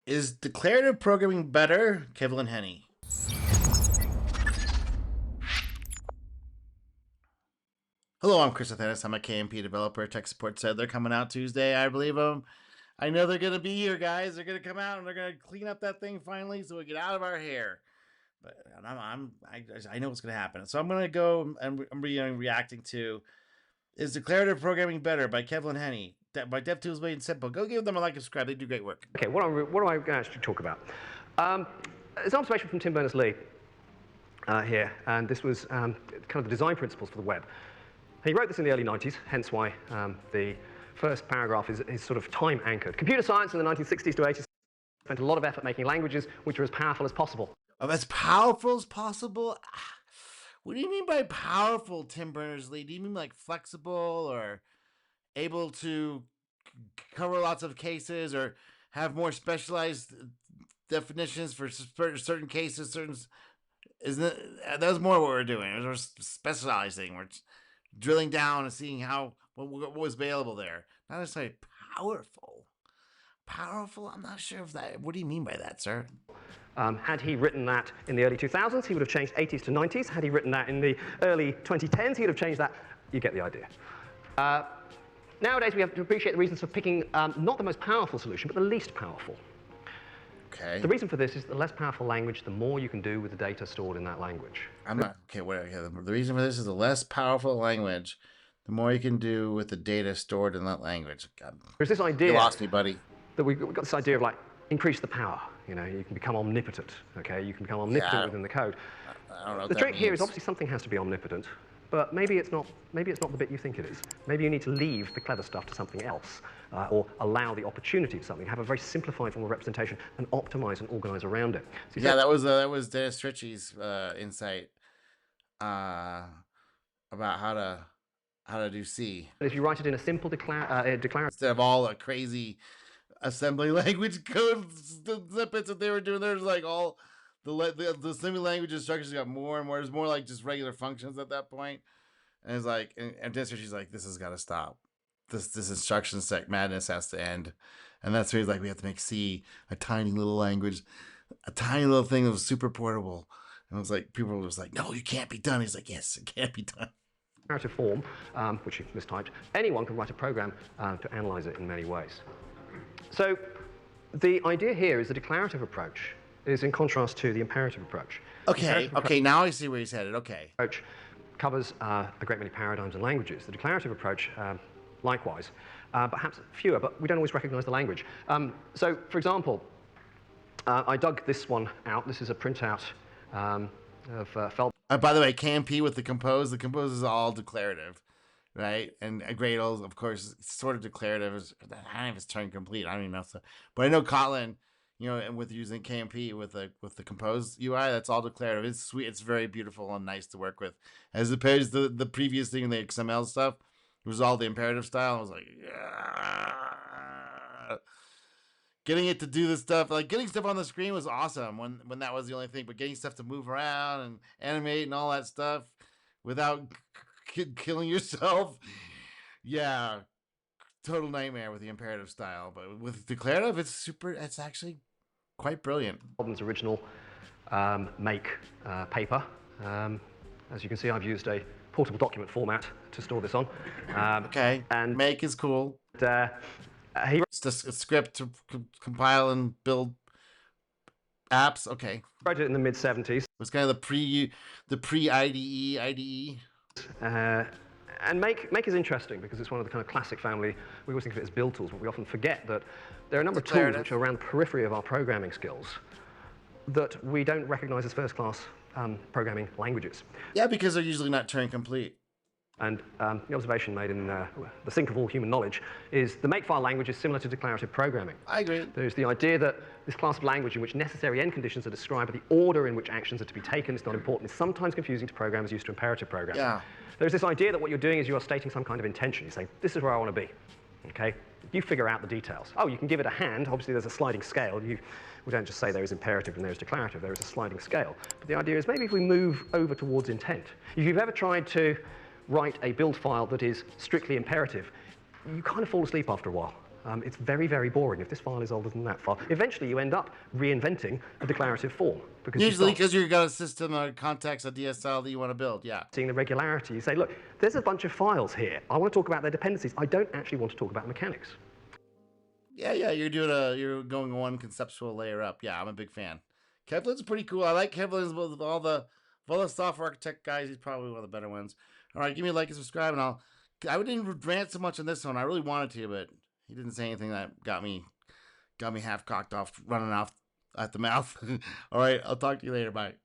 Is declarative programming better? Kevlin Henney. Hello, I'm Chris Athanas. I'm a KMP developer, tech support said they're coming out Tuesday. I believe them. I know they're going to be here, guys. They're going to come out and they're going to clean up that thing finally so we get out of our hair. But I know what's going to happen. So I'm going to go and I'm reacting to Is Declarative Programming Better by Kevlin Henney. By DevTools Made Simple. Go give them a like and subscribe. They do great work. Okay, what am I going to actually talk about? It's an observation from Tim Berners-Lee here, and this was kind of the design principles for the web. He wrote this in the early 90s, hence why the first paragraph is sort of time anchored. Computer science in the 1960s to 80s spent a lot of effort making languages which are as powerful as possible. Oh, as powerful as possible? What do you mean by powerful, Tim Berners-Lee? Do you mean like flexible or able to cover lots of cases or have more specialized definitions for certain cases? Isn't it? That was more what we're doing. We're specializing. We're drilling down and seeing what was available there. Not necessarily powerful. Powerful? I'm not sure if that. What do you mean by that, sir? Had he written that in the early 2000s, he would have changed 80s to 90s. Had he written that in the early 2010s, he would have changed that. You get the idea. Nowadays, we have to appreciate the reasons for picking not the most powerful solution, but the least powerful. Okay. The reason for this is the less powerful language, the more you can do with the data stored in that language. The reason for this is the less powerful language, the more you can do with the data stored in that language. God, there's this idea. You lost me, buddy. That we've got this idea of like increase the power. You know, you can become omnipotent. Okay, you can become omnipotent within the code. I don't know what the that trick means. here is obviously something has to be omnipotent, but maybe it's not. Maybe it's not the bit you think it is. Maybe you need to leave the clever stuff to something else, or allow the opportunity of something. Have a very simplified form of representation and optimize and organize around it. So yeah, that was Dennis Ritchie's insight about how to do C. If you write it in a simple declarative instead of all the crazy assembly language code snippets that they were doing, there's like all the assembly language instructions got more and more. There's more like just regular functions at that point. And it's like, and Dennis Ritchie's like, this has got to stop. This instruction set madness has to end. And that's where he's like, we have to make C a tiny little language, a tiny little thing that was super portable. And it was like, people were just like, no, you can't be done. He's like, yes, it can't be done. Narrative form, which you've mistyped, anyone can write a program to analyze it in many ways. So the idea here is the declarative approach is in contrast to the imperative approach. Okay, now I see where he's headed. Okay. Approach covers a great many paradigms and languages. The declarative approach, likewise, perhaps fewer, but we don't always recognize the language. So, for example, I dug this one out. This is a printout of felt. By the way, KMP with the compose is all declarative, right? And Gradle, of course, sort of declarative. I don't know if it's turn complete. I don't even know. But I know Kotlin, you know, and with using KMP with the compose UI, that's all declarative. It's sweet. It's very beautiful and nice to work with. As opposed to the previous thing, the XML stuff, it was all the imperative style. I was like, yeah. Getting it to do this stuff, like getting stuff on the screen was awesome when that was the only thing, but getting stuff to move around and animate and all that stuff without killing yourself, yeah, total nightmare with the imperative style. But with declarative, it's actually quite brilliant. Problem's original make paper. As you can see, I've used a portable document format to store this on. Okay, and make is cool. It's just a script to compile and build apps. Okay. Wrote it in the mid-70s. It was kind of the pre-IDE, IDE. And make is interesting because it's one of the kind of classic family. We always think of it as build tools, but we often forget that there are a number of tools which are around the periphery of our programming skills that we don't recognize as first-class programming languages. Yeah, because they're usually not Turing complete. And the observation made in the sink of all human knowledge is the makefile language is similar to declarative programming. I agree. There's the idea that this class of language in which necessary end conditions are described, but the order in which actions are to be taken is not important. It's sometimes confusing to programmers used to imperative programming. Yeah. There's this idea that what you're doing is you're stating some kind of intention. You say, this is where I want to be. Okay? You figure out the details. Oh, you can give it a hand. Obviously, there's a sliding scale. We don't just say there is imperative and there is declarative. There is a sliding scale. But the idea is maybe if we move over towards intent. If you've ever tried to write a build file that is strictly imperative, you kind of fall asleep after a while. It's very, very boring. If this file is older than that file, eventually you end up reinventing a declarative form. Because usually because you've got a system or context, a DSL that you want to build, yeah. Seeing the regularity, you say, look, there's a bunch of files here. I want to talk about their dependencies. I don't actually want to talk about mechanics. Yeah, you're going one conceptual layer up. Yeah, I'm a big fan. Kevlin's pretty cool. I like Kevlin's with all the software architect guys. He's probably one of the better ones. All right, give me a like and subscribe, and I didn't rant so much on this one. I really wanted to, but he didn't say anything that got me half cocked off, running off at the mouth. All right, I'll talk to you later. Bye.